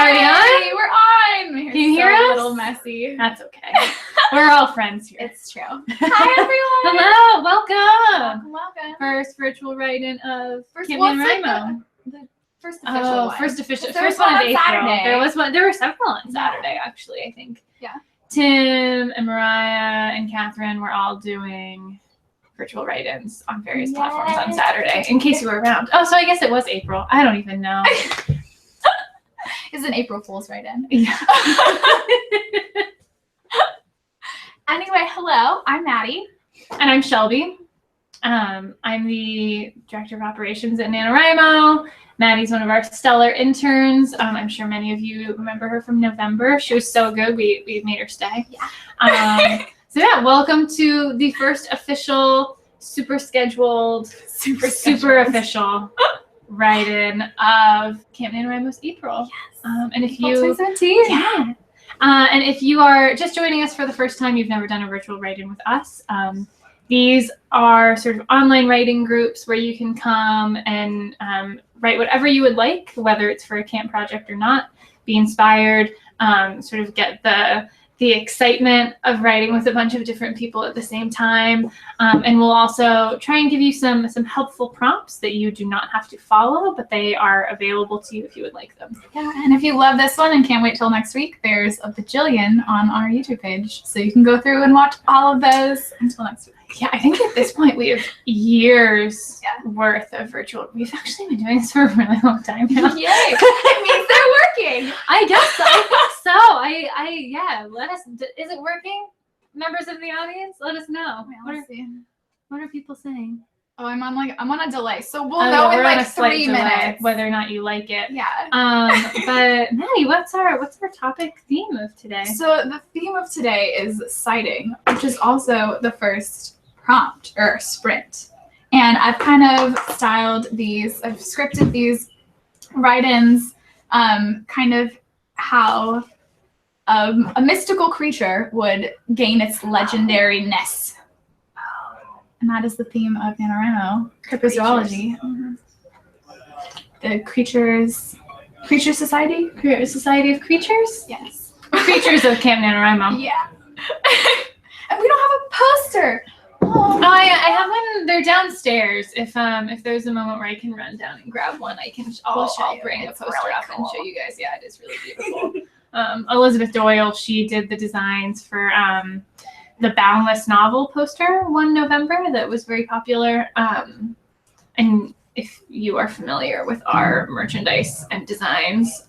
already on? We're on. Can you hear us? A little messy. That's okay. We're all friends here. It's true. Hi, everyone. Hello. Welcome. Welcome. First virtual write-in of First, Campaign like Rimo. the first official one. First official. There First was one one of on April. Saturday. There was one. There were several on Saturday, actually. I think. Yeah. Tim and Mariah and Catherine were all doing virtual write-ins on various platforms on Saturday, in case you were around. Oh, so I guess it was April. I don't even know. It's an April Fool's write-in. Yeah. Anyway, hello. I'm Maddi. And I'm Shelby. I'm the director of operations at NaNoWriMo. Maddi's one of our stellar interns. I'm sure many of you remember her from November. She was so good, we made her stay. Yeah. So yeah, welcome to the first official, super scheduled, super official write-in of Camp NaNoWriMo's April. Yes. And if April you 2017. Yeah. And if you are just joining us for the first time, you've never done a virtual write-in with us, these are sort of online writing groups where you can come and write whatever you would like, whether it's for a camp project or not, be inspired, sort of get the excitement of writing with a bunch of different people at the same time. And we'll also try and give you some helpful prompts that you do not have to follow, but they are available to you if you would like them. Yeah, and if you love this one and can't wait till next week, there's a bajillion on our YouTube page. So you can go through and watch all of those until next week. Yeah, I think at this point we have years worth of virtual. We've actually been doing this for a really long time now. Yay! It means they're working. I guess so. Yeah. Let us. Is it working? Members of the audience, let us know. What are people saying? Oh, I'm on a delay, so we'll know in like 3 minutes whether or not you like it. Yeah. But Maddi, what's our topic theme of today? So the theme of today is citing, which is also the first prompt or sprint. And I've kind of styled these. I've scripted these write-ins, kind of how a mystical creature would gain its legendariness. And that is the theme of NaNoWriMo, cryptozoology. The Creature Society? Society of Creatures? Yes. Creatures of Camp NaNoWriMo. Yeah. And we don't have a poster. Oh, I have one. They're downstairs. If there's a moment where I can run down and grab one, I'll bring a poster really up cool. and show you guys. Yeah, it is really beautiful. Elizabeth Doyle, she did the designs for the Boundless novel poster one November that was very popular. And if you are familiar with our merchandise and designs,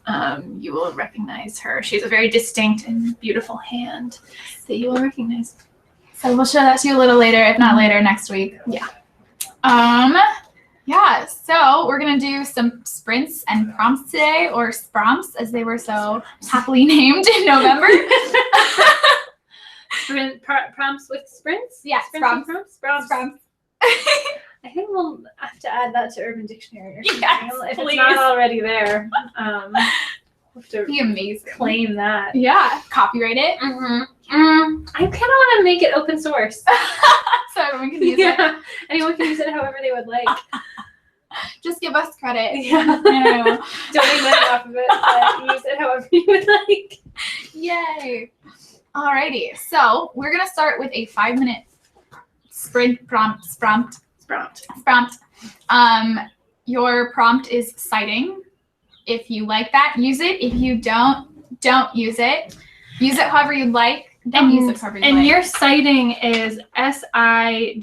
you will recognize her. She has a very distinct and beautiful hand that you will recognize. So we'll show that to you a little later, if not later, next week. Yeah. Yeah, so we're going to do some sprints and prompts today, or spromps, as they were so happily named in November. Prompts with sprints? Yeah, Sprints prompts. I think we'll have to add that to Urban Dictionary or something. Yes, if please. it's not already there. We'll have to Be amazing. claim that. Yeah, copyright it. I kind of want to make it open source. So everyone can use it. Anyone can use it however they would like. Just give us credit. Yeah. Don't make money off of it, but use it however you would like. Yay. Alrighty, so we're going to start with a 5-minute sprint prompt. Your prompt is citing. If you like that, use it. If you don't use it. Use it however you'd like. Don't use it however you'd like. And your citing is SIGHTING.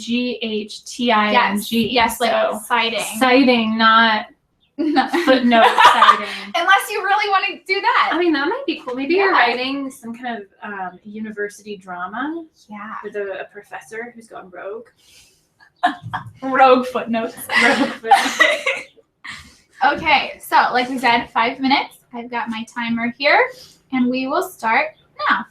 Yes, like so citing. Citing, not footnote citing. Unless you really want to do that. I mean, that might be cool. Maybe you're writing some kind of university drama. Yeah. With a professor who's gone rogue. Rogue footnotes. Rogue footnotes. Okay, so like we said, 5 minutes. I've got my timer here, and we will start now.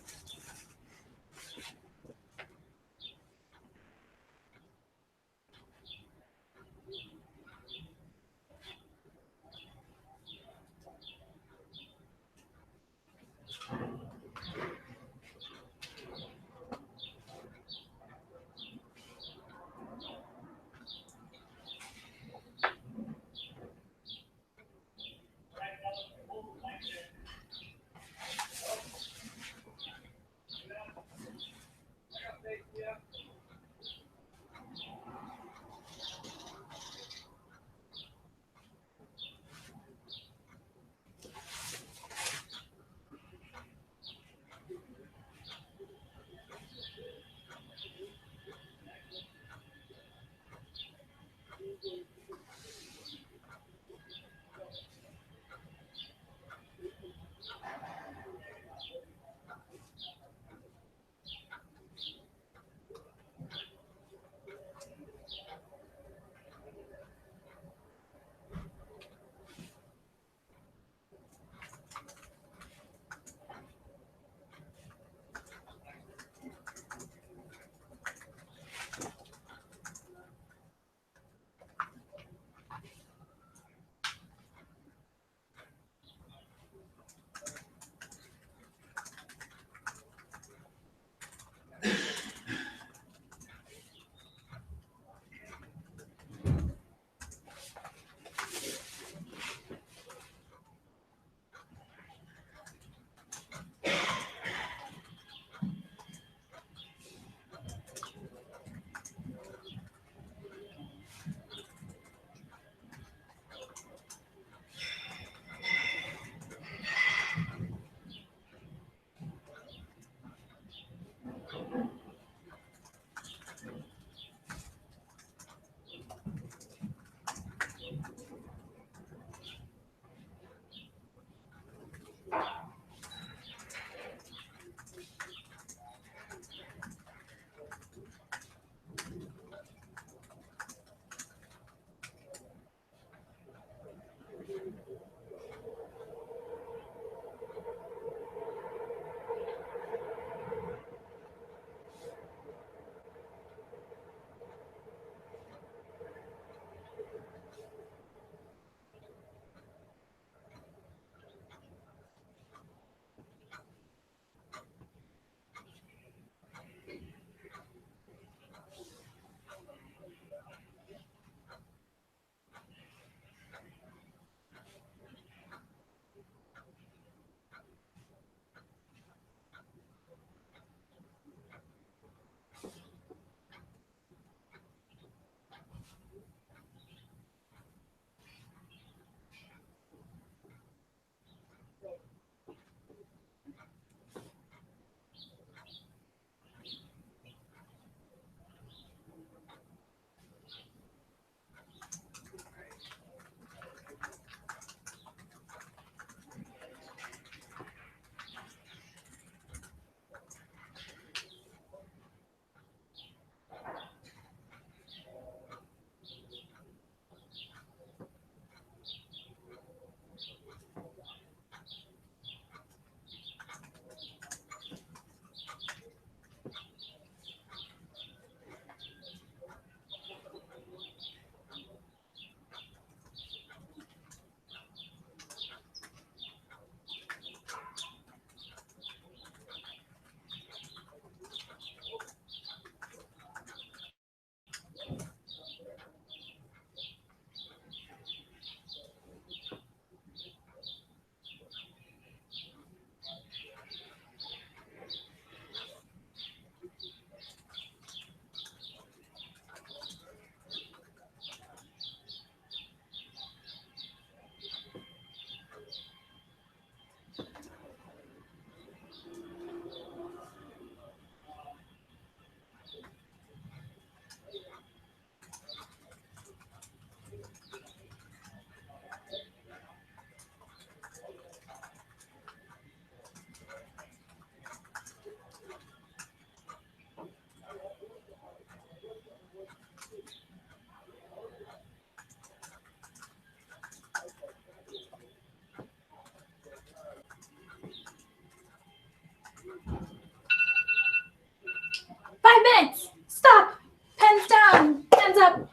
minutes. Stop. Pens down. Pens up.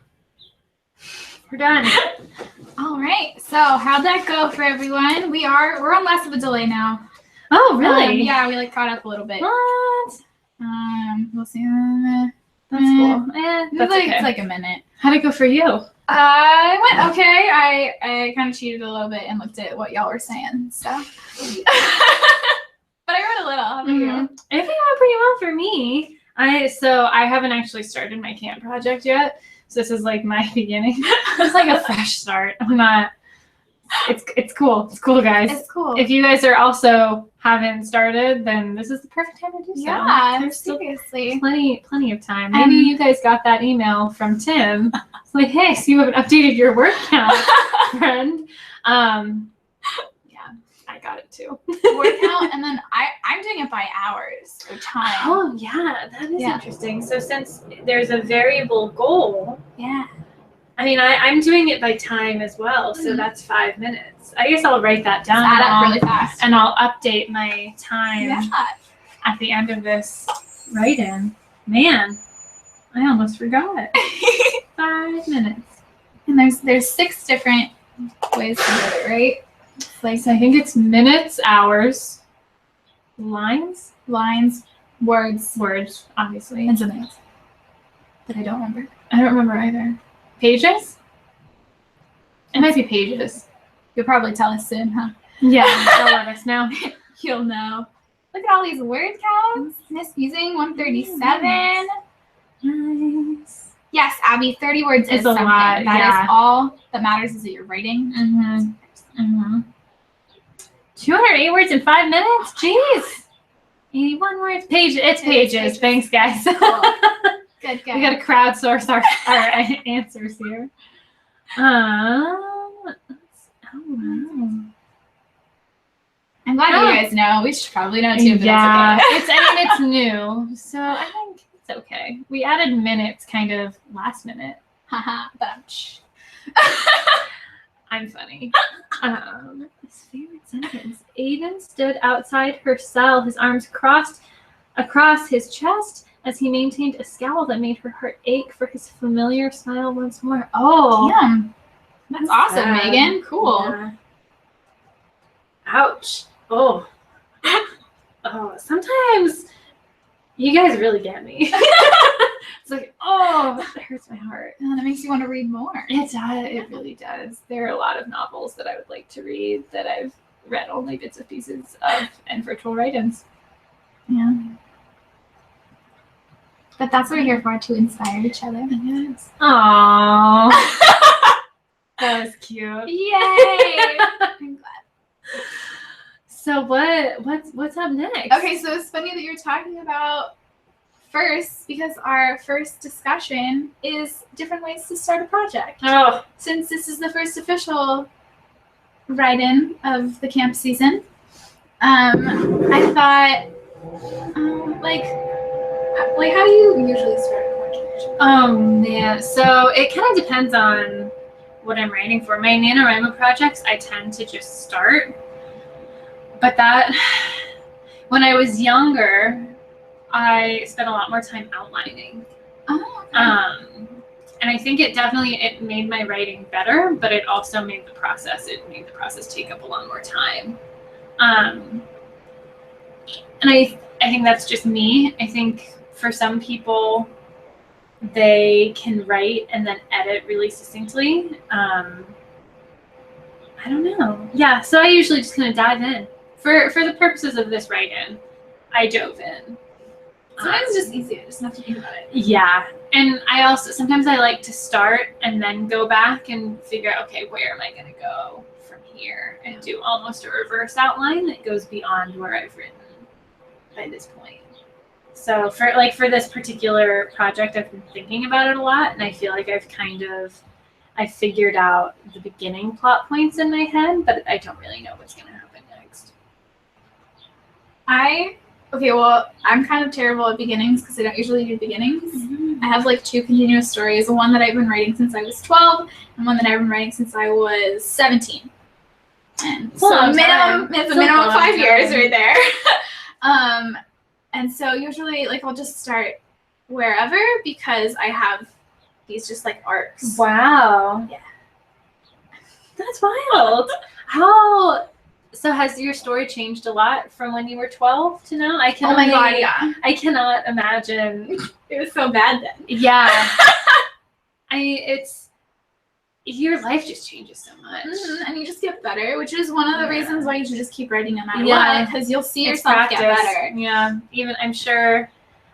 We're done. All right. So how'd that go for everyone? We're on less of a delay now. Oh, really? Yeah, we like caught up a little bit. What? We'll see. That's cool. That's okay. It's like a minute. How'd it go for you? I went okay. I kind of cheated a little bit and looked at what y'all were saying. So, but I wrote a little. How about you? It came out pretty well for me. I haven't actually started my camp project yet. So this is like my beginning. It's like a fresh start. I'm not. It's cool. It's cool, guys. It's cool. If you guys are also haven't started, then this is the perfect time to do so. Yeah, There's seriously. plenty of time. Maybe you guys got that email from Tim. It's like, hey, so you haven't updated your word count, friend. Yeah, I got it too. Word count, and then I'm doing it by hours or time. Oh yeah, that is interesting. So since there's a variable goal. Yeah. I mean, I'm doing it by time as well, so that's 5 minutes. I guess I'll write that down. Add up really fast. And I'll update my time at the end of this write-in. Man, I almost forgot. 5 minutes. And there's 6 different ways to do it, right? So I think it's minutes, hours, lines, words, obviously, and something else that I don't remember. I don't remember either. Pages? It might be pages. You'll probably tell us soon, huh? Yeah, they'll let us know. You'll know. Look at all these word counts. Miss using 137. Nice. Yes, Abby, 30 words is a something. lot. That is all that matters is that you're writing. 208 words in 5 minutes? Jeez. 81 words. It's pages. Thanks, guys. Cool. Good. We got to crowdsource our answers here. I'm glad you guys know. We should probably know too, but yeah, it's okay. it's new, so I think it's okay. We added minutes kind of last minute. Haha, but I'm funny. His favorite sentence. Aiden stood outside her cell, his arms crossed across his chest as he maintained a scowl that made her heart ache for his familiar smile once more. Oh, damn. That's awesome, sad. Megan. Cool. Yeah. Ouch. Oh. Oh, sometimes you guys really get me. It's like, oh, that hurts my heart. And that makes you want to read more. It does. It really does. There are a lot of novels that I would like to read that I've read only bits and pieces of and virtual write-ins. Yeah. But that's what we're here for, to inspire each other. Yes. Aww. That was cute. Yay! I'm glad. So what's up next? Okay, so it's funny that you're talking about first, because our first discussion is different ways to start a project. Oh. Since this is the first official write-in of the camp season, I thought, like how do you usually start a project? Oh man, so it kind of depends on what I'm writing for. My NaNoWriMo projects, I tend to just start. But that, when I was younger, I spent a lot more time outlining. Oh, okay. And I think it made my writing better, but it also made the process take up a lot more time. And I think that's just me. I think for some people, they can write and then edit really succinctly. I don't know. Yeah, so I usually just kind of dive in. For the purposes of this write-in, I dove in. Sometimes it's just easier, just not to think about it. Yeah, and sometimes I like to start and then go back and figure out, okay, where am I going to go from here, and do almost a reverse outline that goes beyond where I've written by this point. So for this particular project, I've been thinking about it a lot, and I feel like I figured out the beginning plot points in my head, but I don't really know what's going to happen next. I'm kind of terrible at beginnings because I don't usually do beginnings. Mm-hmm. I have like 2 continuous stories, one that I've been writing since I was 12 and one that I've been writing since I was 17. And so it's a minimum of 5 years right there. And so usually I'll just start wherever because I have these just like arcs. Wow. Yeah. That's wild. So has your story changed a lot from when you were 12 to now? Oh my God, yeah. I cannot imagine. It was so bad then. Yeah. Your life just changes so much. Mm-hmm. And you just get better, which is one of the reasons why you should just keep writing no matter what, because you'll see yourself get better. Yeah. Even I'm sure,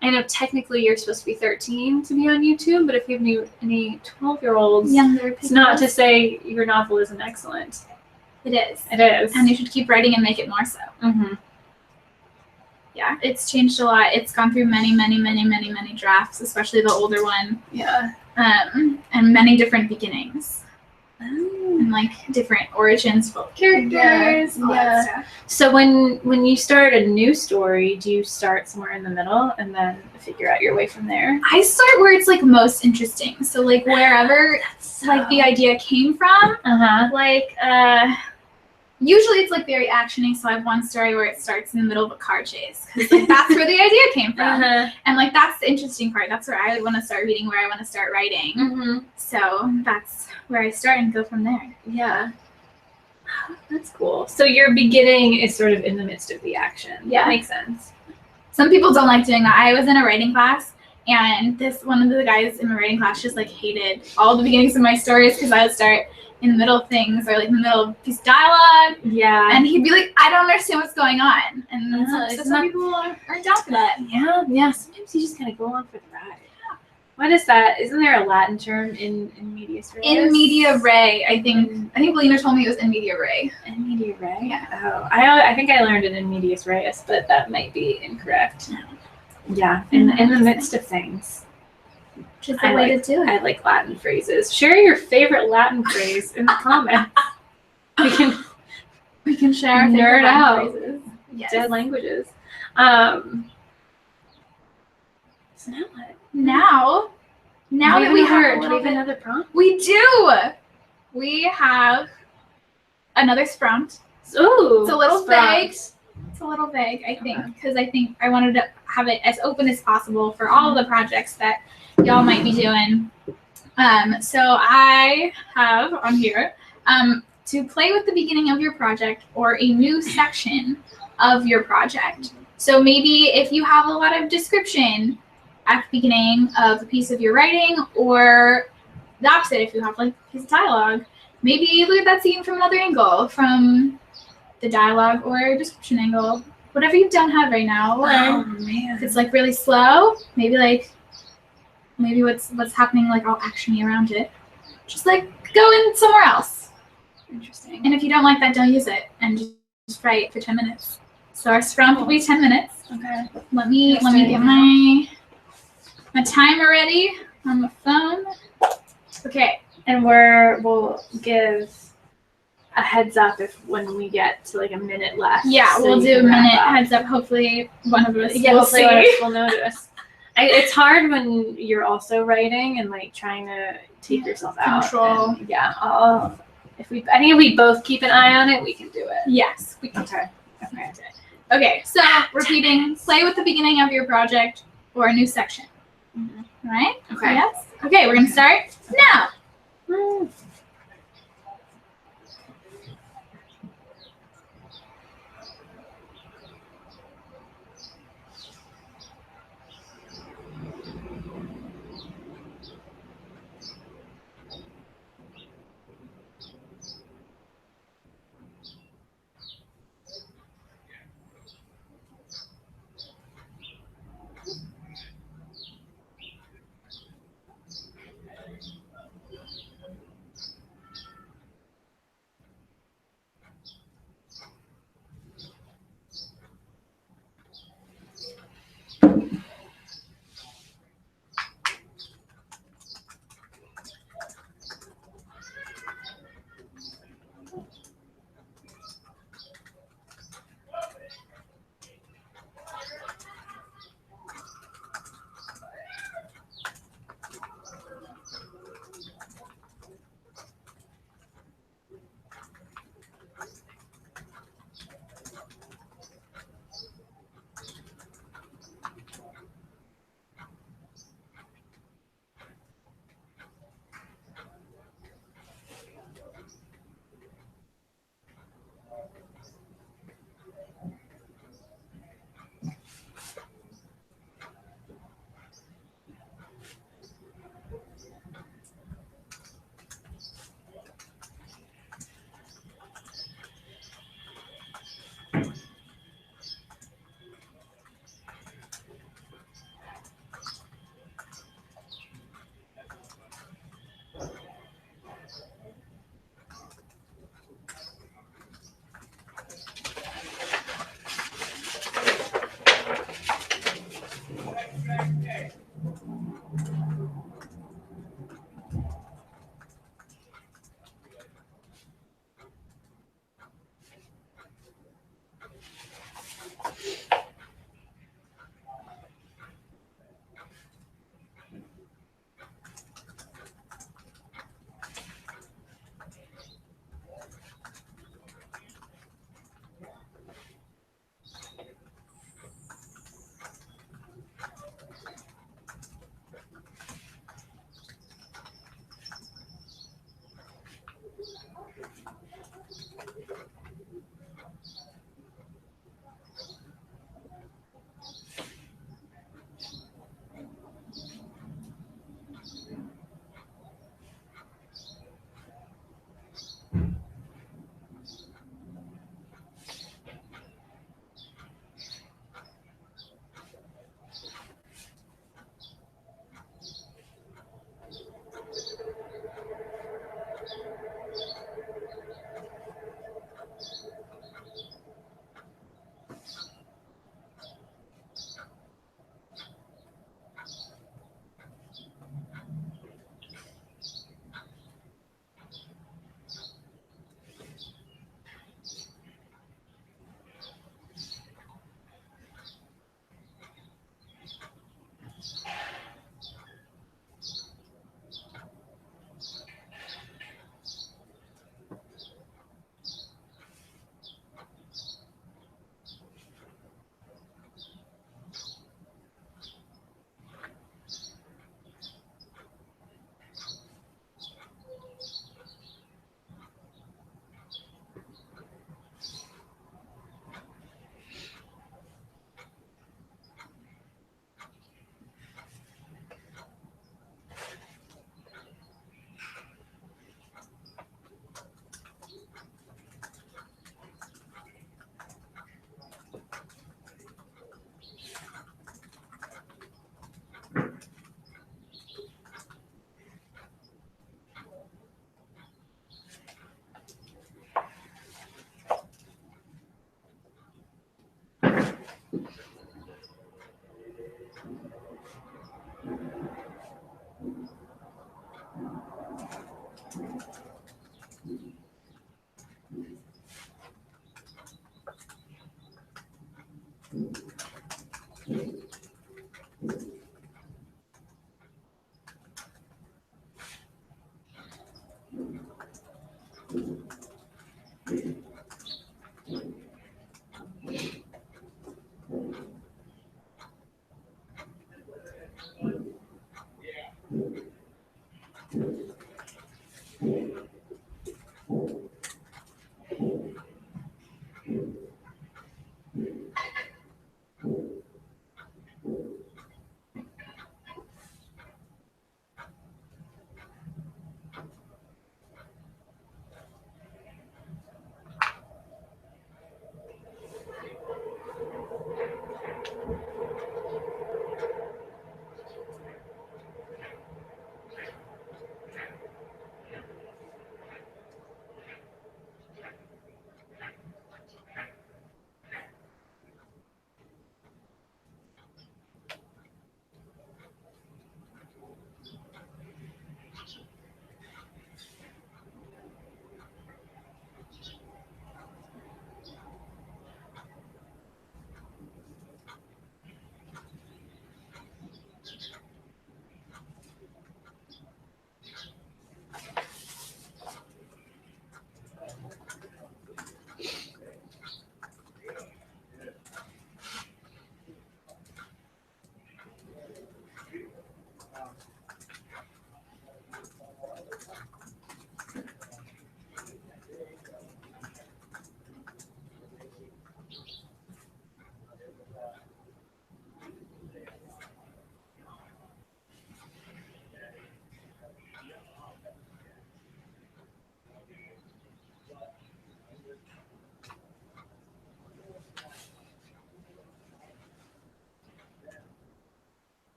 I know technically you're supposed to be 13 to be on YouTube, but if you have any 12-year-olds, younger, it's not to say your novel isn't excellent. It is. It is. And you should keep writing and make it more so. Mm-hmm. Yeah, it's changed a lot. It's gone through many, many, many, many, many drafts, especially the older one. Yeah. And many different beginnings. And different origins for characters. All that stuff. So when you start a new story, do you start somewhere in the middle and then figure out your way from there? I start where it's most interesting. So wherever the idea came from. Usually it's very actiony, so I have one story where it starts in the middle of a car chase because that's where the idea came from, and that's the interesting part. That's where I want to start reading, where I want to start writing. Mm-hmm. So that's where I start and go from there. Yeah, that's cool. So your beginning is sort of in the midst of the action. Yeah, that makes sense. Some people don't like doing that. I was in a writing class, and one of the guys in my writing class just hated all the beginnings of my stories because I would start in the middle of things or in the middle of a piece of dialogue. Yeah. And he'd be like, I don't understand what's going on. And so some people aren't down for that. Yeah. Yeah. Sometimes you just kind of go on for the ride. Yeah. What is that? Isn't there a Latin term in medias res? In media res, I think Lena told me it was in media res. In media res? Yeah. Oh, I think I learned it in medias res, but that might be incorrect. No. Yeah. In the midst of things. Which is the way to do it. I like Latin phrases. Share your favorite Latin phrase in the comments. We can share our nerd out. Phrases. Yes. dead languages. So now what? Now that we have another prompt? We do. We have another prompt. Ooh, It's a little vague. spront. It's a little vague, I think, because I think I wanted to have it as open as possible for all the projects that y'all might be doing. So I have on here to play with the beginning of your project or a new section of your project. So maybe if you have a lot of description at the beginning of a piece of your writing, or the opposite, if you have like a piece of dialogue, maybe look at that scene from another angle, from the dialogue or description angle, whatever you don't have right now. Or if it's like really slow, maybe what's happening, like all actiony around it, just like go in somewhere else. Interesting. And if you don't like that, don't use it and just write for 10 minutes. So our prompt will be 10 minutes. Okay. Let me get my timer ready on the phone. Okay. And we'll give a heads up when we get to like a minute left. Yeah, so we'll you do a can wrap minute up. heads up. Hopefully one of us Yeah, will hopefully see. one of us will notice. It's hard when you're also writing and like trying to take yourself out. Control. And, yeah. I think if we both keep an eye on it, we can do it. Yes, we can. Okay, so repeating, play with the beginning of your project or a new section. Mm-hmm. Right? Okay. Yes? Okay, we're going to start now.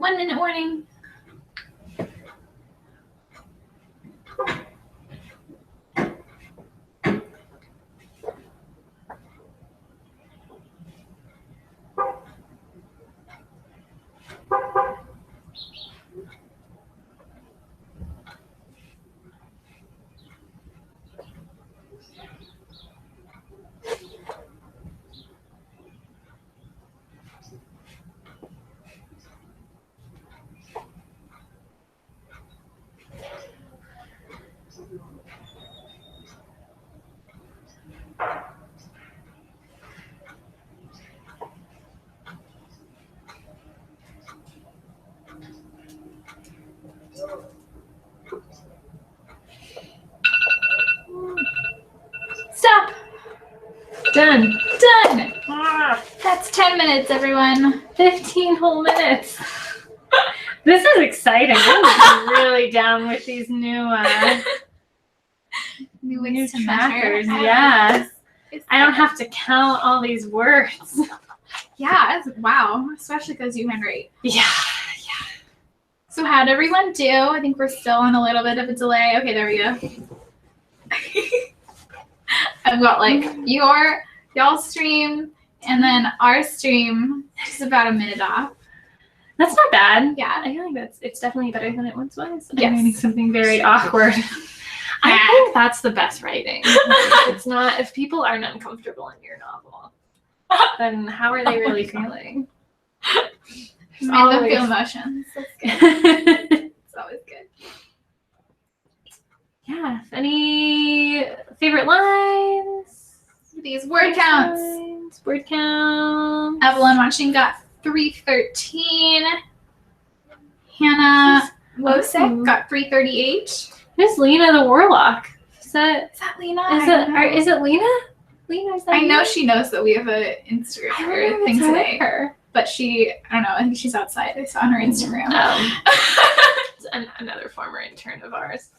1 minute warning. Done. Done. That's 10 minutes, everyone. 15 whole minutes. This is exciting. I'm really down with these new ways to trackers. measure. Yeah. I don't have to count all these words. Yeah, wow. Especially because you handwrite. Yeah. So how'd everyone do? I think we're still on a little bit of a delay. Okay, there we go. I've got like y'all's stream and then our stream just about a minute off. That's not bad. Yeah. I feel like it's definitely better than it once was. Yes. I'm writing something very awkward. I think that's the best writing. It's not, if people aren't uncomfortable in your novel, then how are they really feeling? Made them feel emotions. That's good. It's always good. Yeah. Any favorite lines? These word counts. Word counts. Evelyn watching got 313. Hannah Losek got 338. Who's Lena the Warlock? Is that Lena? Is it Lena? Lena, is that I know Lena? she knows that we have an Instagram thing today. But I don't know, I think she's outside. I saw on her Instagram. It's another former intern of ours.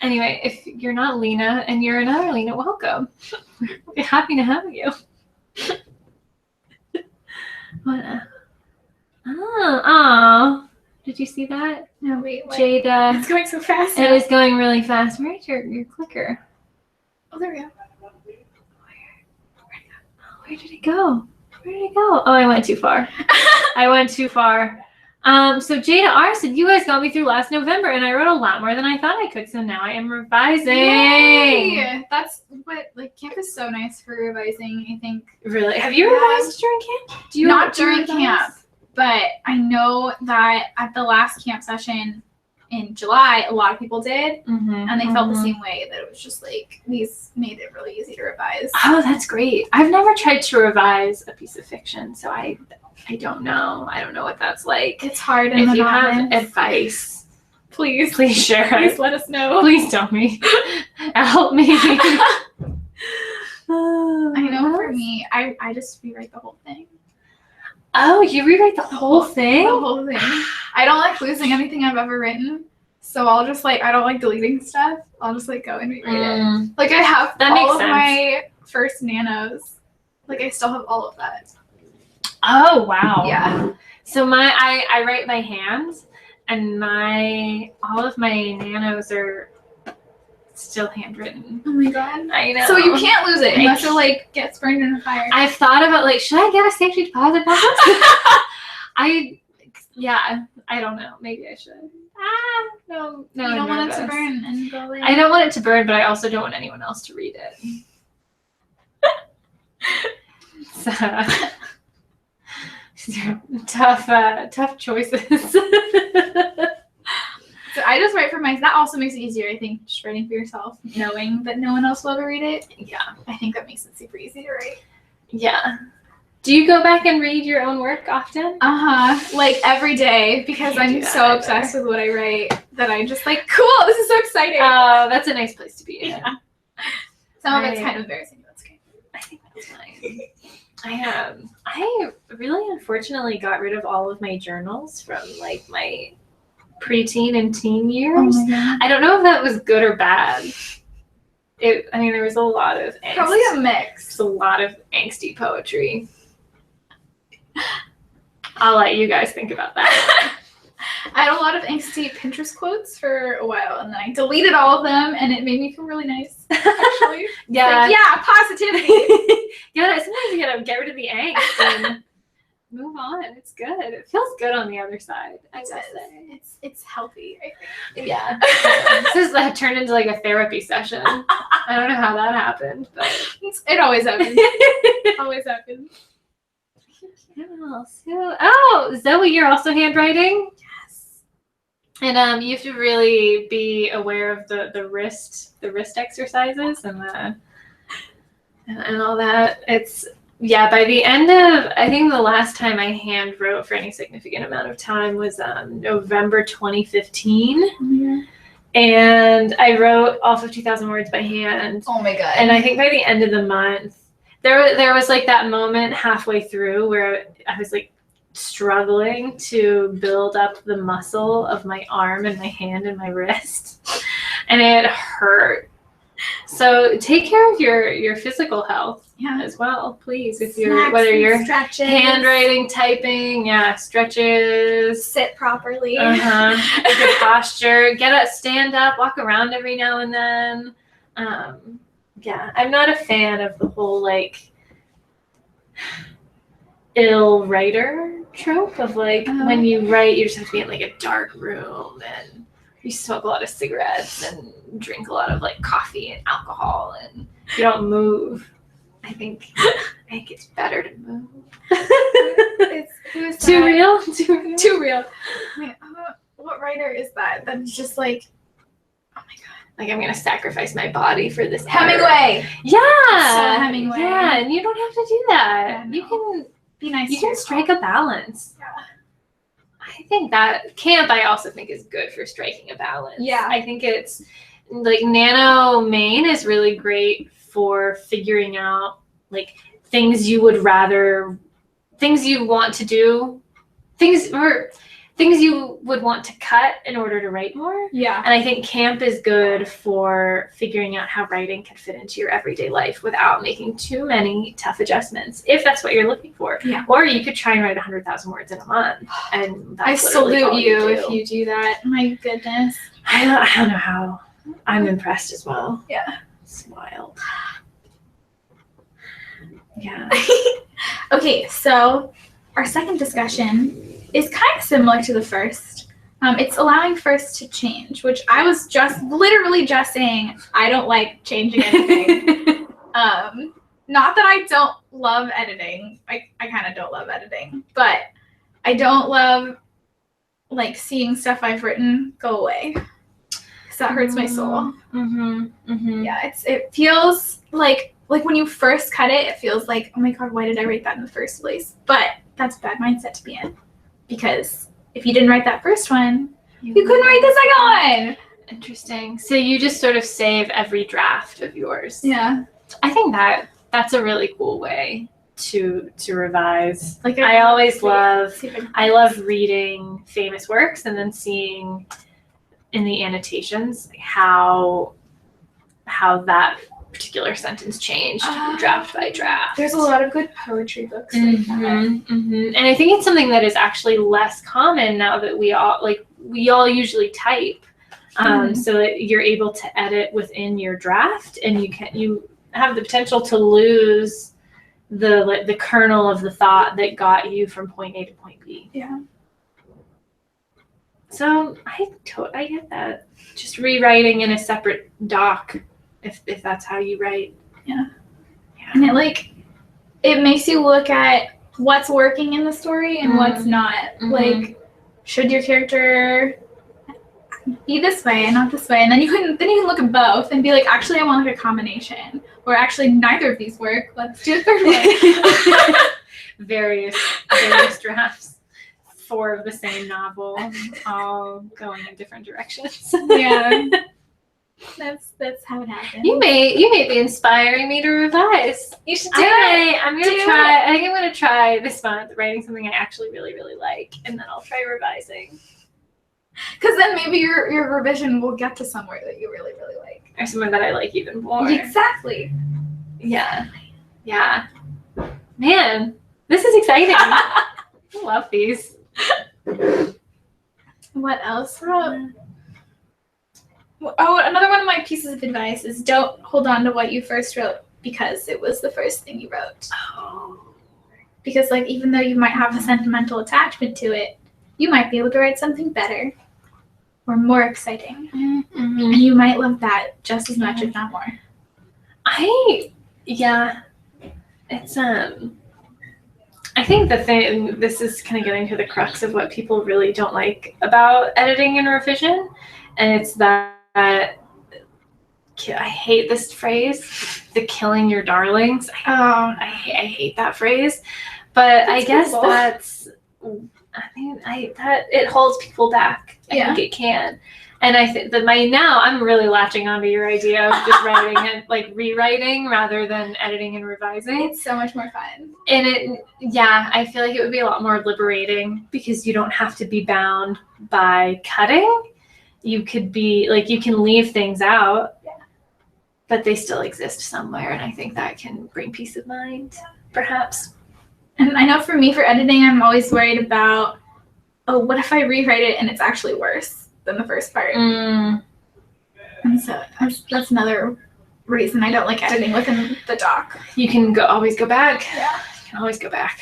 Anyway, if you're not Lena and you're another Lena, welcome. We're happy to have you. What? Oh, did you see that? No, wait. Jada. It's going so fast. It is going really fast. Where's your clicker? Oh, there we go. Where did it go? Where did it go? Oh, I went too far. I went too far. So Jada R said, you guys got me through last November and I wrote a lot more than I thought I could. So now I am revising. Yay! That's what, camp is so nice for revising, I think. Really? Have you revised during camp? Not during camp, but I know that at the last camp session in July, a lot of people did. And they felt the same way, that it was just these made it really easy to revise. Oh, that's great. I've never tried to revise a piece of fiction, so I don't know. I don't know what that's like. It's hard. If you have advice, please share it. Please let us know. Please tell me. Help me. I know for me, I just rewrite the whole thing. Oh, you rewrite the whole thing? The whole thing. I don't like losing anything I've ever written. So I'll just I don't like deleting stuff. I'll just go and rewrite it. I have that all makes of sense. my first nanos. I still have all of that. Oh, wow. Yeah. So I write by hand, and all of my nanos are still handwritten. Oh my god. I know. So you can't lose it unless it gets burned in a fire. I've thought about should I get a safety deposit box? I don't know. Maybe I should. No. You don't want it to burn and go away. I don't want it to burn, but I also don't want anyone else to read it. So, tough choices. So I just write for myself. That also makes it easier, I think, just writing for yourself, knowing that no one else will ever read it. Yeah. I think that makes it super easy to write. Yeah. Do you go back and read your own work often? Every day, because I'm so obsessed with what I write that I just cool, this is so exciting. Oh, that's a nice place to be in. Yeah. Some of it's kind of embarrassing, but that's okay. I think that's fine. I really unfortunately got rid of all of my journals from my preteen and teen years. Oh my God. I don't know if that was good or bad. There was a lot of angst. Probably a mix. A lot of angsty poetry. I'll let you guys think about that. I had a lot of angsty Pinterest quotes for a while, and then I deleted all of them, and it made me feel really nice, actually. Yeah. Positivity. Yeah, sometimes you gotta get rid of the angst and move on. It's good. It feels good on the other side, I will say. It's healthy, I think. Yeah. This has turned into a therapy session. I don't know how that happened, but it always happens. Always happens. Who else? Oh, Zoe, you're also handwriting? Yes. And you have to really be aware of the wrist exercises and all that. By the end of, I think the last time I hand wrote for any significant amount of time was November 2015. Yeah. And I wrote all 50,000 words by hand. Oh my God. And I think by the end of the month, there was like that moment halfway through where I was like struggling to build up the muscle of my arm and my hand and my wrist. And it hurt. So take care of your physical health as well, please. If you're whether you're stretches, handwriting, typing, stretches, sit properly, good posture, get up, stand up, walk around every now and then. I'm not a fan of the whole like ill writer trope of like when you write, you just have to be in like a dark room and you smoke a lot of cigarettes and drink a lot of like coffee and alcohol and you don't move. I think it's better to move. Too real. Wait, what writer is that? That's just like, oh my God. Like I'm gonna sacrifice my body for this. Hemingway. Yeah. Hemingway. Yeah, and you don't have to do that. Yeah, no. You can be nice. You can strike a balance. Yeah. I think that camp I also think is good for striking a balance. Yeah. I think it's like NaNoWriMo is really great for figuring out like things you would rather, things you want to do, things you would want to cut in order to write more. Yeah. And I think camp is good for figuring out how writing can fit into your everyday life without making too many tough adjustments, if that's what you're looking for. Yeah. Or you could try and write 100,000 words in a month. And that's I salute you if if you do that. My goodness. I don't know how. I'm impressed as well. Yeah. It's wild. Yeah. Okay, so our second discussion is kind of similar to the first. It's allowing first to change, which I was literally just saying I don't like changing anything. Not that I don't love editing. I kind of don't love editing, but I don't love like seeing stuff I've written go away because that hurts my soul. Yeah, it feels like when you first cut it, it feels like, oh my God, why did I write that in the first place? But that's a bad mindset to be in. Because if you didn't write that first one, you couldn't write the second one. Interesting. So you just sort of save every draft of yours. Yeah. I think that's a really cool way to revise. Like I love reading famous works and then seeing in the annotations how that particular sentence changed draft by draft. There's a lot of good poetry books like that. And I think it's something that is actually less common now that we all usually type, so that you're able to edit within your draft, and you have the potential to lose the kernel of the thought that got you from point A to point B. Yeah. So I get that. Just rewriting in a separate doc. If that's how you write. Yeah. And it makes you look at what's working in the story and what's not. Like, should your character be this way and not this way? And then you can look at both and be like, actually I want like a combination. Or actually neither of these work. Let's do a third one. various drafts. 4 of the same novel, all going in different directions. Yeah. That's how it happens. You may be inspiring me to revise. You should do it. I'm gonna try. I think I'm gonna try this month writing something I actually really, really like, and then I'll try revising. Because then maybe your revision will get to somewhere that you really, really like, or somewhere that I like even more. Exactly. Yeah. Man, this is exciting. I love these. What else? Oh, another one of my pieces of advice is don't hold on to what you first wrote because it was the first thing you wrote. Oh. Because even though you might have a sentimental attachment to it, you might be able to write something better or more exciting. And you might love that just as much, if not more. It's I think this is kind of getting to the crux of what people really don't like about editing and revision, and it's that I hate this phrase, the killing your darlings. I hate that phrase, but I guess that it holds people back. I think it can. And I think that now I'm really latching onto your idea of just writing and like rewriting rather than editing and revising. It's so much more fun. And I feel like it would be a lot more liberating because you don't have to be bound by cutting. You could be like, you can leave things out, but they still exist somewhere. And I think that can bring peace of mind, perhaps. And I know for me, for editing, I'm always worried about, oh, what if I rewrite it and it's actually worse than the first part? And so that's another reason I don't like editing within the doc. You can always go back. Yeah. You can always go back.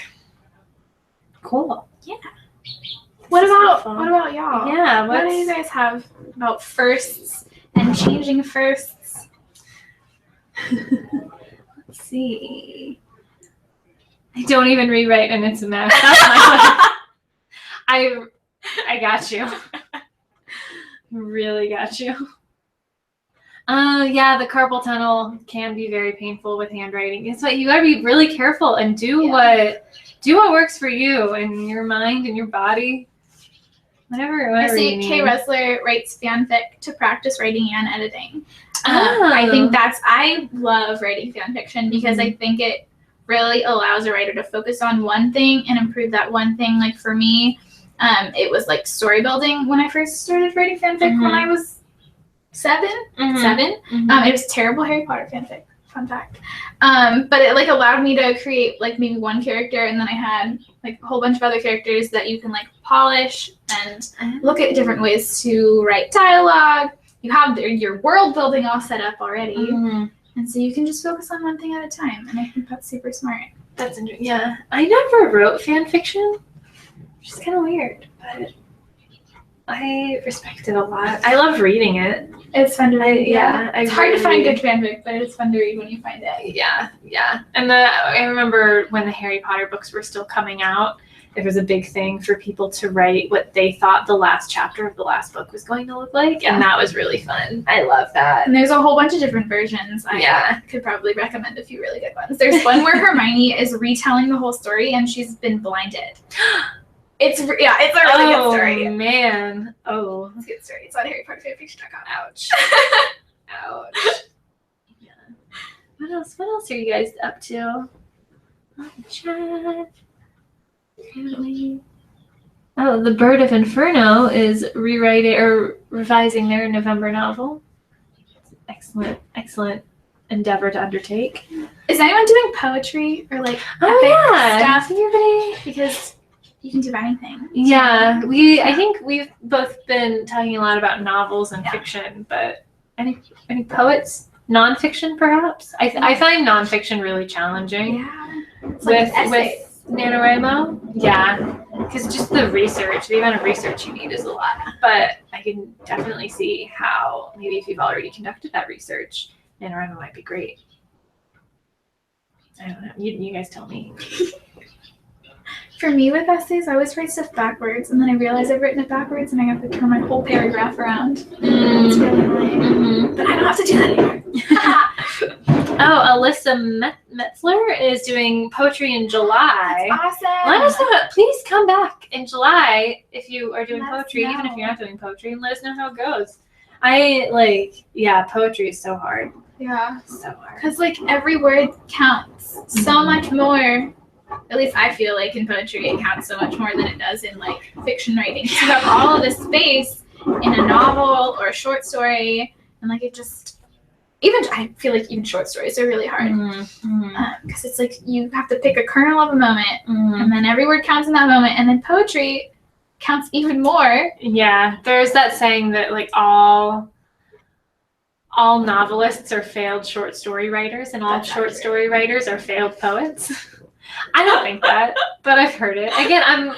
Cool. Yeah. What about y'all? Yeah. What do you guys have about firsts and changing firsts? Let's see. I don't even rewrite and it's a mess. That's my life. I got you. Really got you. Yeah, the carpal tunnel can be very painful with handwriting. It's what you gotta be really careful and do what works for you and your mind and your body. Whatever I see you need. Kay Resler writes fanfic to practice writing and editing. I think I love writing fan fiction because I think it really allows a writer to focus on one thing and improve that one thing. Like for me, it was like story building when I first started writing fanfic when I was 7. It was terrible Harry Potter fanfic, fun fact. But it like allowed me to create like maybe one character, and then I had like a whole bunch of other characters that you can like polish and look at different ways to write dialogue. You have your world building all set up already. And so you can just focus on one thing at a time. And I think that's super smart. That's interesting. Yeah. I never wrote fan fiction, which is kind of weird, but I respect it a lot. I love reading it. It's fun to read. It's hard to find really good fanfic, but it's fun to read when you find it. Yeah. And I remember when the Harry Potter books were still coming out, it was a big thing for people to write what they thought the last chapter of the last book was going to look like, and that was really fun. I love that. And there's a whole bunch of different versions. I could probably recommend a few really good ones. There's one where Hermione is retelling the whole story, and she's been blinded. It's a really good story. Oh, man. Oh. It's a good story. It's on HarryPotterFanfiction.com. Ouch. Ouch. Yeah. What else are you guys up to? On the chat. Oh, the Bird of Inferno is rewriting or revising their November novel. Excellent endeavor to undertake. Is anyone doing poetry or like stuff? Because you can do anything. Yeah, I think we've both been talking a lot about novels and fiction, but any poets? Nonfiction, perhaps? I find nonfiction really challenging. Yeah. It's like with NaNoWriMo, because just the amount of research you need is a lot. But I can definitely see how maybe if you've already conducted that research, NaNoWriMo might be great. I don't know. You guys tell me. For me, with essays, I always write stuff backwards, and then I realize I've written it backwards, and I have to turn my whole paragraph around. It's really annoying. But I don't have to do that anymore. Alyssa Metzler is doing poetry in July. That's awesome. Let us know. Please come back in July if you are doing poetry, even if you're not doing poetry, and let us know how it goes. Poetry is so hard. Yeah. So hard. Because, like, every word counts so much more. At least I feel like in poetry it counts so much more than it does in, like, fiction writing. You have all of this space in a novel or a short story, and, like, it just... I feel like even short stories are really hard. Because it's like you have to pick a kernel of a moment, and then every word counts in that moment, and then poetry counts even more. Yeah, there's that saying that, like, all novelists are failed short story writers, and all short story writers are failed poets. I don't think that, but I've heard it. Again, I'm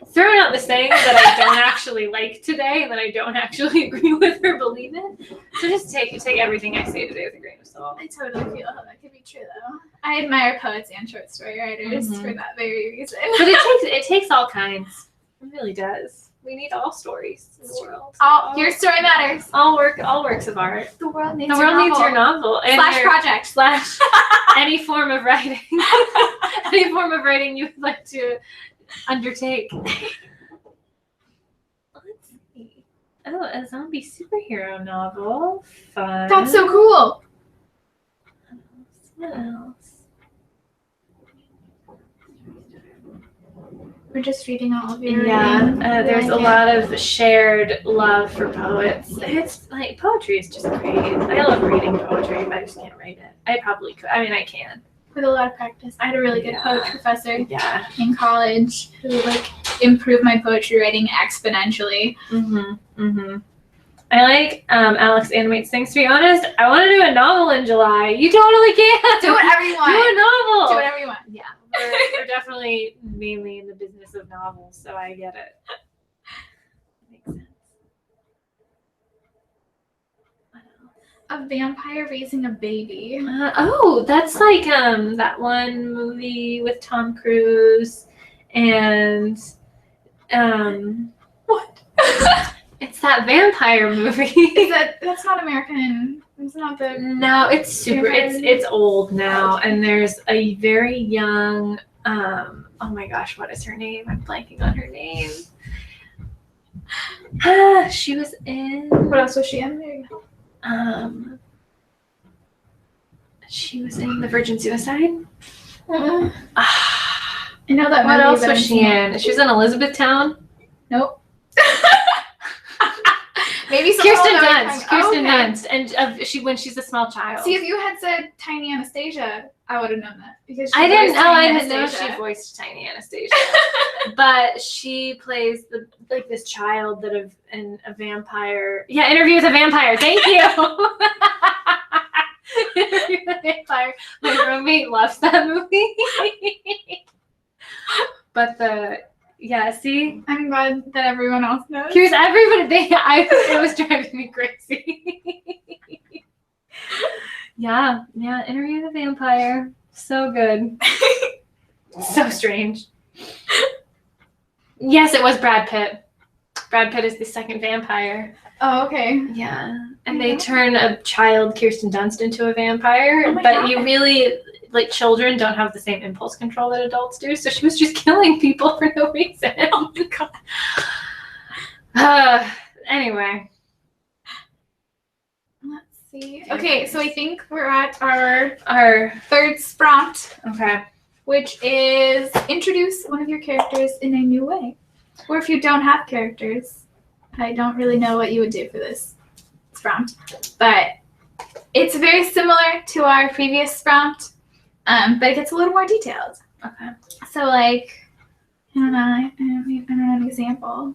throwing out the sayings that I don't actually like today and that I don't actually agree with or believe in. So just take everything I say today with a grain of salt. I totally feel how that could be true, though. I admire poets and short story writers for that very reason. But it takes all kinds. It really does. We need all stories in the world. Your story matters. All works of art. The world needs your novel. And project. / any form of writing. Any form of writing you would like to undertake. Let's see. Oh, a zombie superhero novel. Fun. That's so cool. What else? We're just reading all of your Yeah, writing. there's a lot of shared love for poets. It's like poetry is just great. I love reading poetry, but I just can't write it. I probably could. I mean, I can. With a lot of practice. I had a really good poetry professor in college who like improved my poetry writing exponentially. I like Alex animates things. To be honest, I want to do a novel in July. You totally can. Do whatever you want. Do a novel. Do whatever you want. Yeah, we're definitely mainly in the business of novels, so I get it. Makes sense. A vampire raising a baby. Oh, that's like that one movie with Tom Cruise and What? it's that vampire movie. That's not American? It's not the. No, it's super. It's old now, and there's a very young. Oh my gosh, what is her name? I'm blanking on her name. She was in. What else was she in? There you go. She was in The Virgin Suicide. I know that. What movie, else but was she in? She was in Elizabethtown. Nope. Maybe Kirsten Dunst. Kirsten Dunst, and when she's a small child. See, if you had said Tiny Anastasia, I would have known that because I didn't know she voiced Tiny Anastasia, but she plays this child in a vampire. Yeah, Interview with a Vampire. Thank you. Interview with a Vampire. My roommate loves that movie. But see? I'm glad that everyone else knows. Here's everybody. It was driving me crazy. Yeah. Interview with a Vampire. So good. So strange. Yes, it was Brad Pitt. Brad Pitt is the second vampire. Oh, okay. Yeah. And they turn a child, Kirsten Dunst, into a vampire. Oh my but God. You really, children don't have the same impulse control that adults do. So she was just killing people for no reason. Oh my God. Anyway. Let's see. Okay, so I think we're at our third prompt. Okay. Which is introduce one of your characters in a new way. Or if you don't have characters, I don't really know what you would do for this prompt. But it's very similar to our previous prompt, but it gets a little more detailed. Okay. So I don't know an example.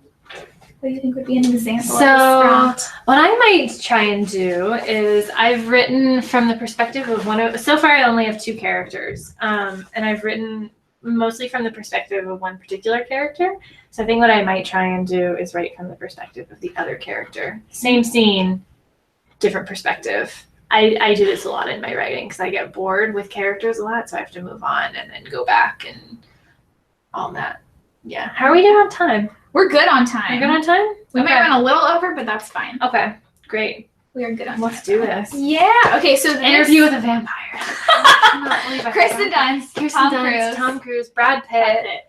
What do you think would be an example of this prompt? What I might try and do is I've written from the perspective of so far I only have two characters. And I've written mostly from the perspective of one particular character. So I think what I might try and do is write from the perspective of the other character. Same scene, different perspective. I do this a lot in my writing because I get bored with characters a lot, so I have to move on and then go back and all that. Yeah. How are we doing on time? We're good on time. We're good on time? We might run a little over, but that's fine. Okay, great. We are good on time. Let's do this. Yeah. Okay, so Interview with a Vampire. Kirsten Dunst, Tom Cruise, Brad Pitt.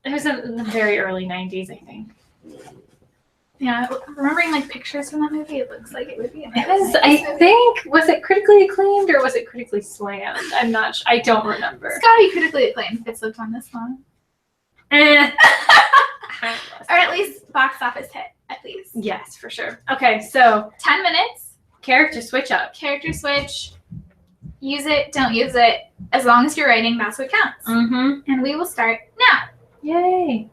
It was in the very early 90s, I think. Yeah, remembering pictures from that movie, it looks like it would be amazing. It was, I think, was it critically acclaimed or was it critically slammed? I'm not sure. I don't remember. It's gotta be critically acclaimed if it's lived on this long. Or at least box office hit, at least. Yes, for sure. Okay, so 10 minutes. Character switch up. Character switch. Use it, don't use it. As long as you're writing, that's what counts. Mm-hmm. And we will start now. Yay.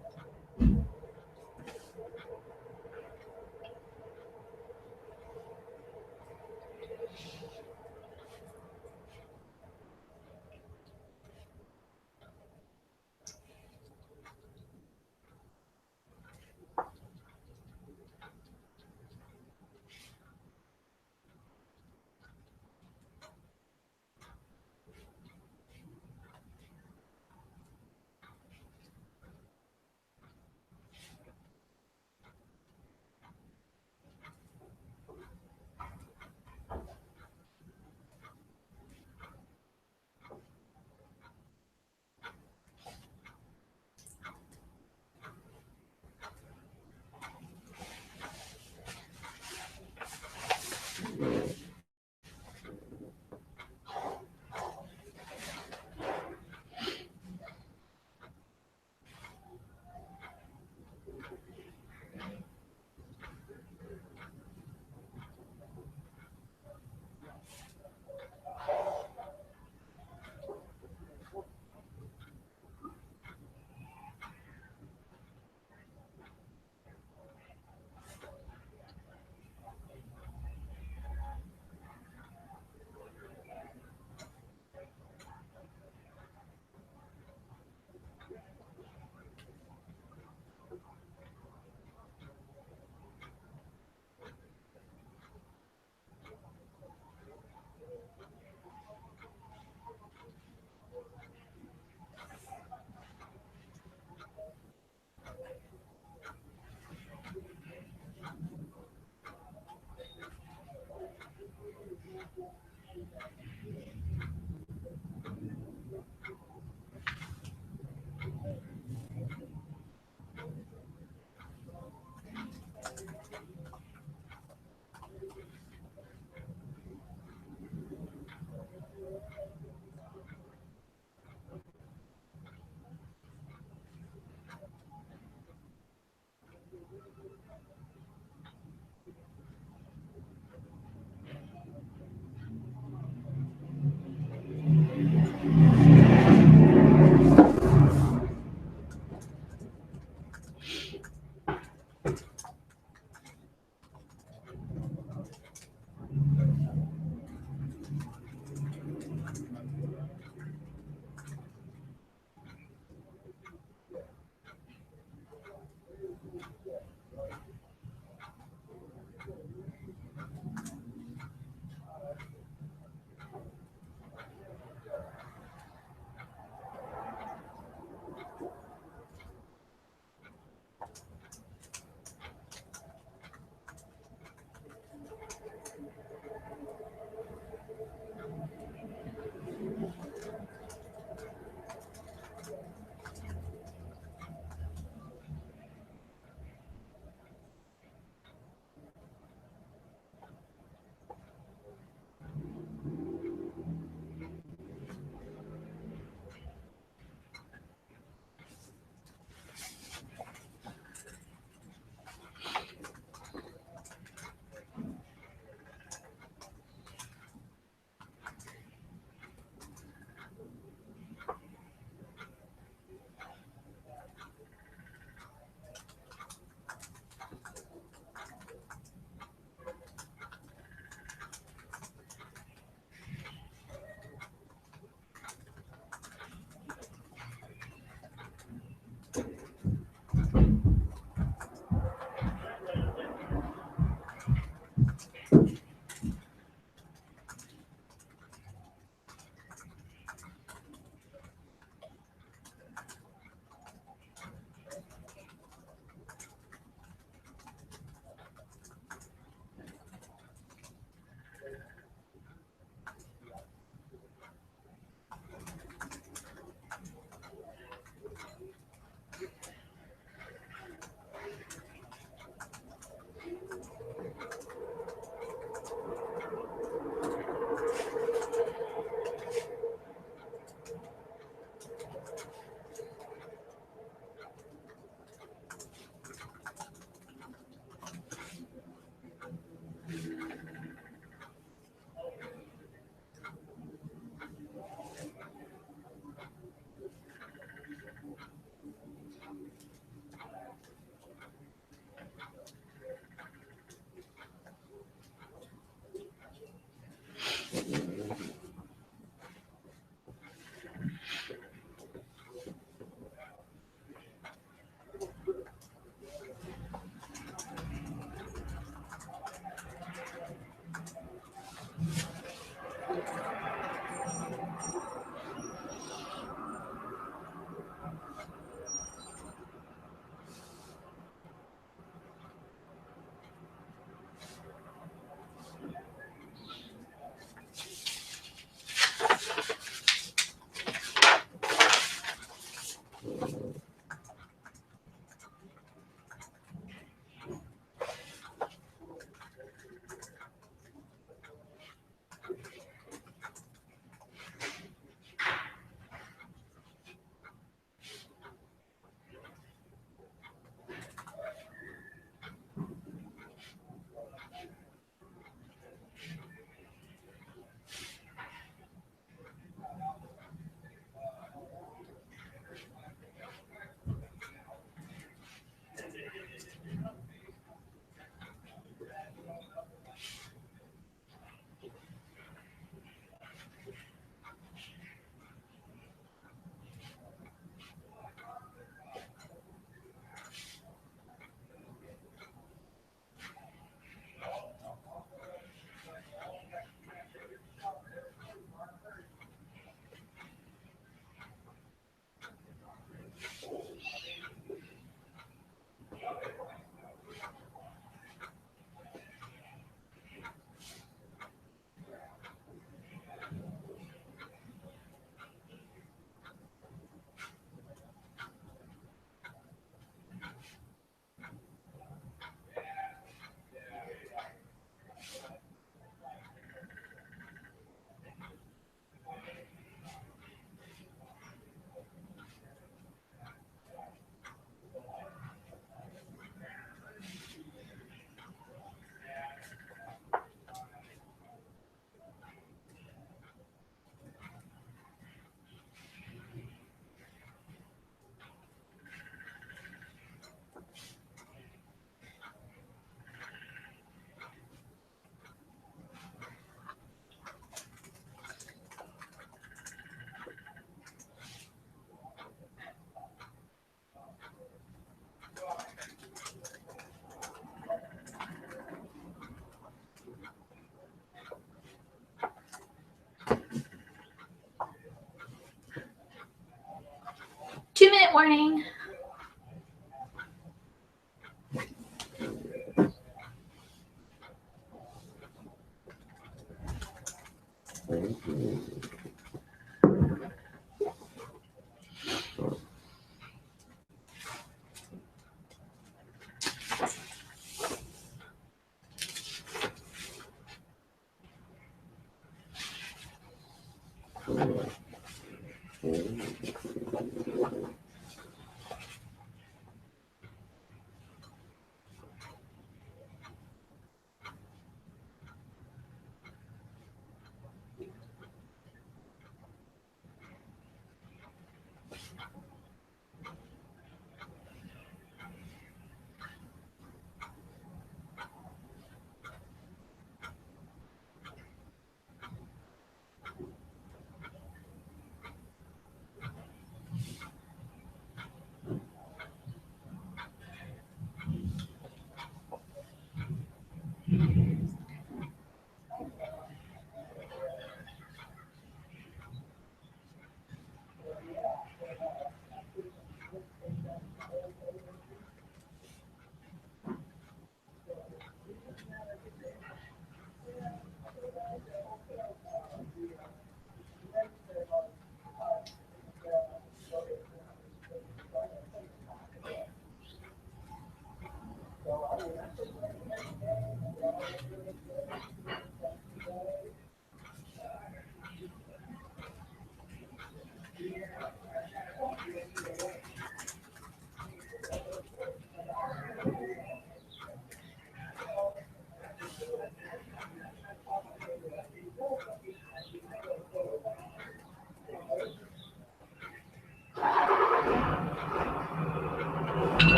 warning.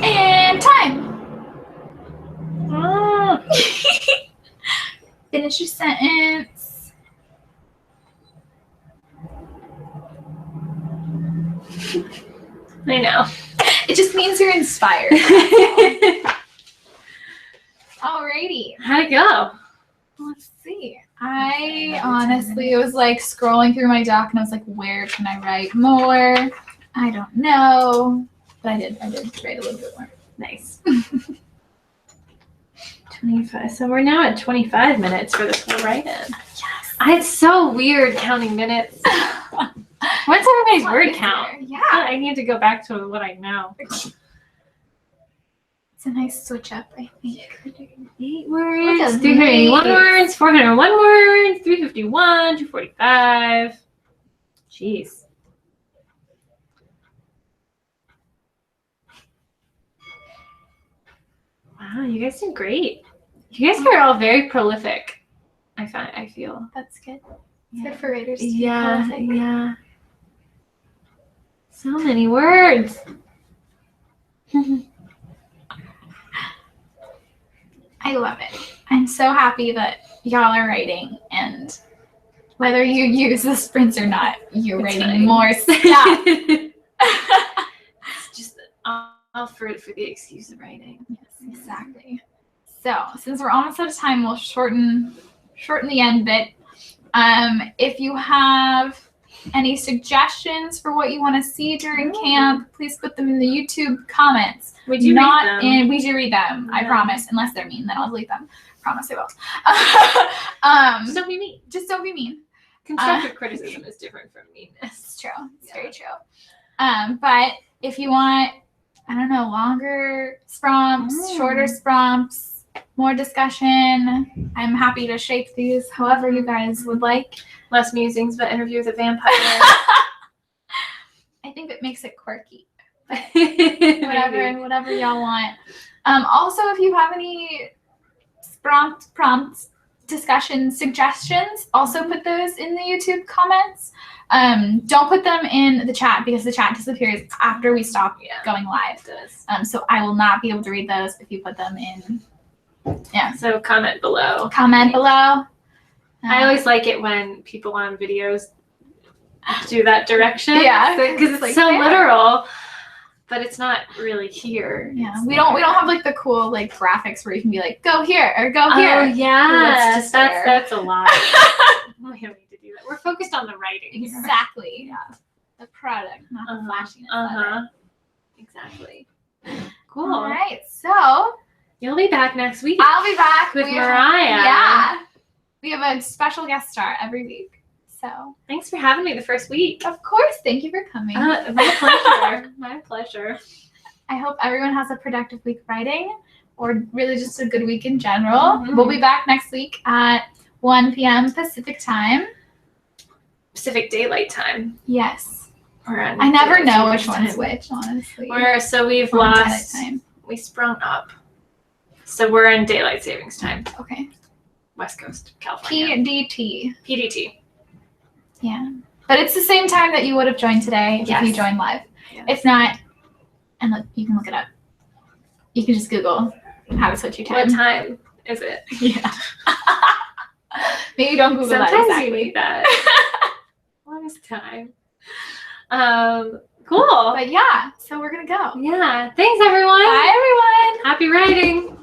And time. Finish your sentence. I know. It just means you're inspired. Alrighty. How'd it go? Let's see. I honestly was like scrolling through my doc and I was like, where can I write more? I don't know. But I did write a little bit more. Nice. 25. So we're now at 25 minutes for this whole write-in. Yes. It's so weird counting minutes. What's everybody's word count? Yeah. I need to go back to what I know. It's a nice switch up, I think. 8 words, Look at 381 me. words, 401 words, 351, 245. Jeez. Wow, you guys did great. You guys are all very prolific. I feel. That's good. It's Yeah. good for writers to be Yeah, prolific. yeah. So many words. I love it. I'm so happy that y'all are writing, and whether you use the sprints or not, you're It's writing fine. more stuff. It's just all for the excuse of writing. Yes, exactly. So since we're almost out of time, we'll shorten the end bit. If you have any suggestions for what you want to see during camp, please put them in the YouTube comments. We do Not read them. in. We do read them. I Yeah. promise. Unless they're mean, then I'll delete them. Promise I will. Just don't be mean. Just don't be mean. Constructive criticism is different from meanness. It's true. It's very true. But if you want, I don't know, longer prompts, shorter prompts, more discussion, I'm happy to shape these however you guys would like. Less musings, but interview with a vampire. I think it makes it quirky. Maybe. Whatever y'all want. Also, if you have any prompts, discussion suggestions, also put those in the YouTube comments. Don't put them in the chat because the chat disappears after we stop going live. So I will not be able to read those if you put them in. Yeah. So comment below. Comment below. I always like it when people on videos do that direction. Yeah, Because it's like so there. literal, but it's not really here. Yeah, we don't have like the cool like graphics where you can be like go here or go here. Oh yeah, It's just there. that's a lot. We don't need to do that. We're focused on the writing. here. Exactly. Yeah. the product, not the flashiness of it. Exactly. Cool. All right, so You'll be back next week. I'll be back with Mariah. Yeah. We have a special guest star every week. So thanks for having me the first week. Of course. Thank you for coming. My pleasure. My pleasure. I hope everyone has a productive week writing, or really just a good week in general. Mm-hmm. We'll be back next week at 1 p.m. Pacific time. Pacific Daylight Time. Yes. I never know which one is which, honestly. We've lost. We sprung up. So we're in Daylight Savings Time. Okay. West Coast, California. PDT. Yeah. But it's the same time that you would have joined today if you joined live. Yes. If not, and look, you can look it up. You can just Google how to switch your time. What time is it? Yeah. Maybe don't Google that Sometimes exactly. you need that. What is time? Cool. But yeah, so we're going to go. Yeah. Thanks, everyone. Bye, everyone. Happy writing.